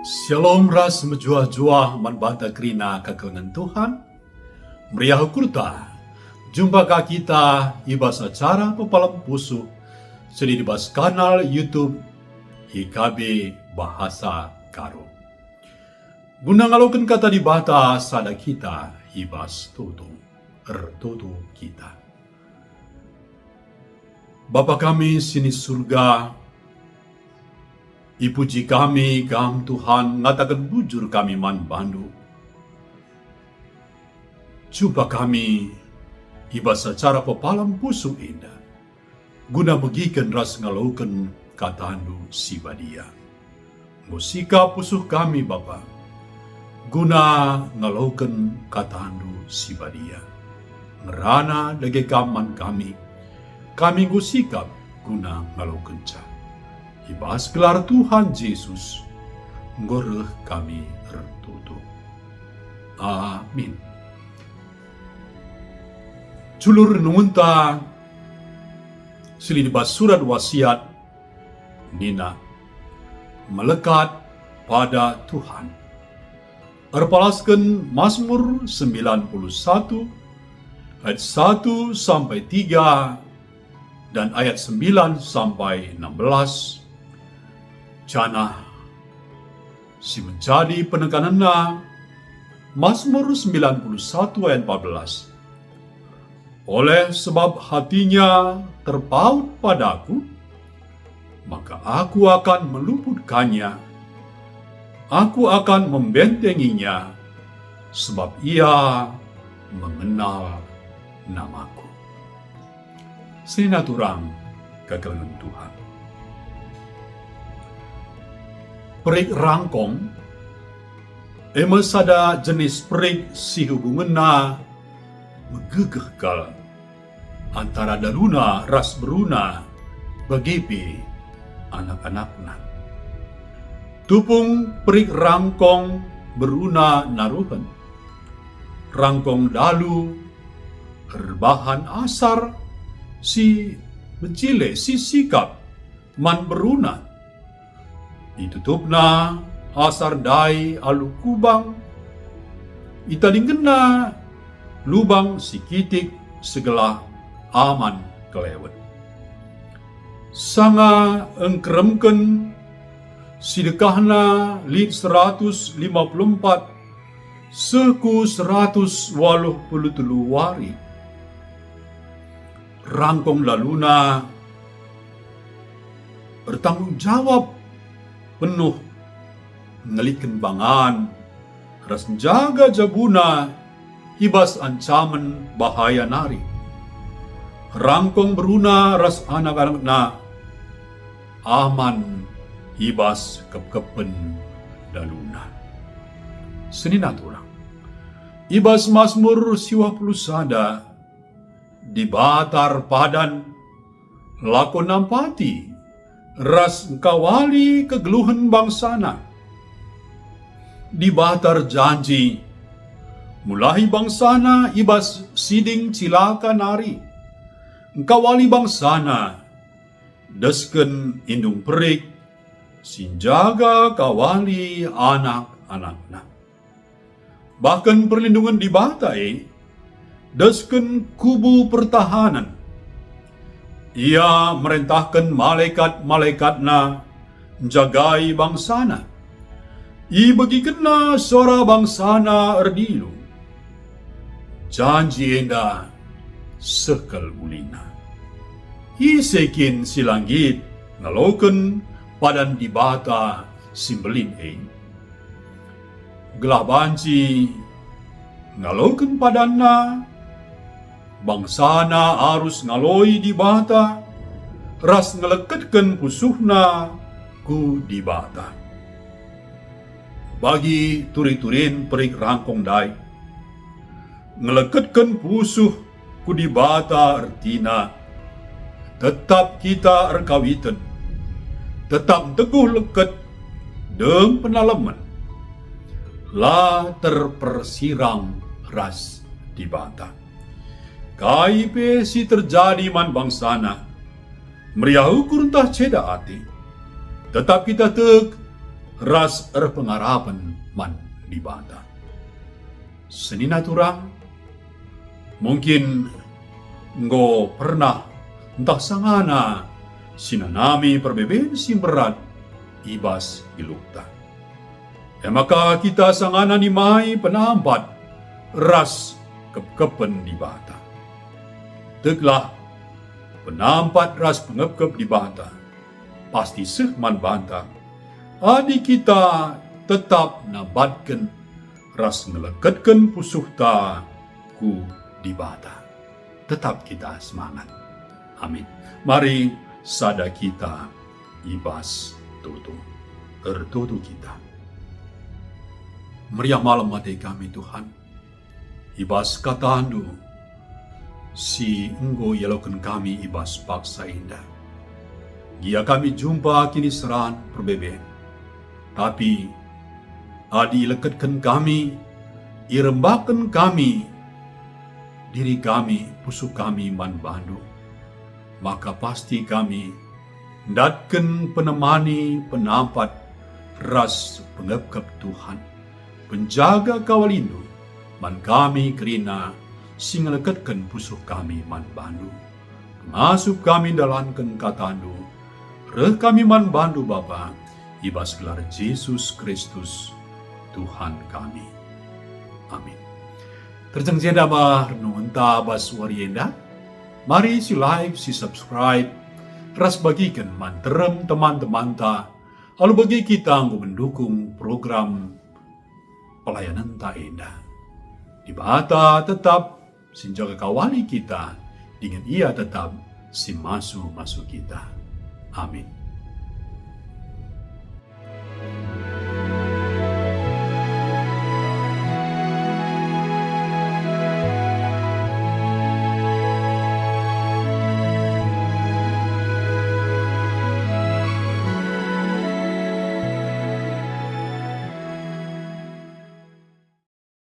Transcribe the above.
Shalom ras menjua-jua manbata krina kakangan Tuhan. Meriah kurta. Jumpa kita ibas acara pepalam pusu sedi dibas kanal YouTube IKB Bahasa Karo. Guna ngalokan kata di bata sada kita ibas tutu kita. Bapa kami sini surga, ipuji kami kam Tuhan ngatakan bujur kami man bandu. Jumpa kami ibas acara pepalam pusu indah. Guna megikan ras ngalaukan katandu si badia. Musika pusuh kami Bapa. Guna ngalaukan katandu si badia. Ngerana dage kaman kami. Kami gusikap guna ngalaukan ca. Ibas gelar Tuhan Yesus, ngoreh kami tertutup. Amin. Culur nunta selidibas surat wasiat Nina melekat pada Tuhan. Erpalaskan Mazmur 91 ayat 1 sampai 3 dan ayat 9 sampai 16. Cana si menjadi penekananna Mazmur 91 ayat 14. Oleh sebab hatinya terpaut padaku, maka aku akan meluputkannya. Aku akan membentenginya, sebab ia mengenal namaku. Sinaturang kekalangan Tuhan. Perik rangkong, sada jenis perik si hubunganna megegehkal antara daruna ras beruna bagipi anak-anakna. Tupung perik rangkong beruna naruhan, rangkong dalu herbahan asar si becile si sikap man beruna. Ditutupna asar dai alu kubang, italingena lubang sikitik segala aman kelewet. Sanga engkremken sidekahna lit 154 seku 183 wari. Rangkong laluna bertanggung jawab penuh ngeliken bangan ras jaga jabuna ibas ancaman bahaya nari. Rangkong beruna ras anak-anakna aman ibas kep-kepen daluna. Seninaturang ibas Mazmur 91 dibatar padan lakon nampati ras kawali kegeluhan bangsana. Dibatar janji mulai bangsana ibas siding cilaka nari. Kawali bangsana desken indung perik sinjaga kawali anak-anakna. Bahkan perlindungan dibatai desken kubu pertahanan. Ia merintahkan malaikat-malaikatna jagai bangsana. I bagikenna sora bangsana erdilu. Janji enda sekal ulina. I sekin silanggit ngaloken padan dibata simbelin gelah banci ngaloken padanna. Bangsana arus ngaloi di bata, ras ngeleketken pusuhna ku di bata. Bagi turi-turin perik rangkong dai, ngeleketken pusuh ku di bata artina, tetap kita erkawitan, tetap teguh leket dem penalaman, la terpersirang ras di bata. KIP si terjadi man bangsana, meriah ukur entah ceda hati. Tetap kita tek ras pengarapan man di bata. Senina turang, mungkin ngo pernah entah sangana sinanami perbeben sim berat ibas ilukta. Maka kita sangana ni mai penampat ras kep-kepen di bata. Teglah penampat ras pengep-kep di bata. Pasti sehman banta. Adi kita tetap nabatkan ras ngeleketkan pusuh ta ku di bata. Tetap kita semangat. Amin. Mari sada kita ibas tutu. Ertutu kita. Meriah malam mati kami Tuhan. Ibas kata andu. Si enggo yalokan kami ibas paksa indah. Gia kami jumpa kini seran perbeben. Tapi adi lekatkan kami, irembakan kami, diri kami, pusuh kami man bandu. Maka pasti kami datkan penemani penampat ras pengepkep Tuhan. Penjaga kawalindu man kami kerina singelekatkan pusuh kami man bandu. Pengasup kami dalankan katandu. Reh kami man bandu Bapa. Ibas gelar Yesus Kristus Tuhan kami. Amin. Terjang jeda bah renungan tabas warienda. Mari si like, si subscribe. Ras bagikan manterem teman-teman ta. Lalu bagi kita yang mendukung program pelayanan ta indah. Di bata tetap sinjaga kawali kita. Dengan ia tetap si masuk kita. Amin.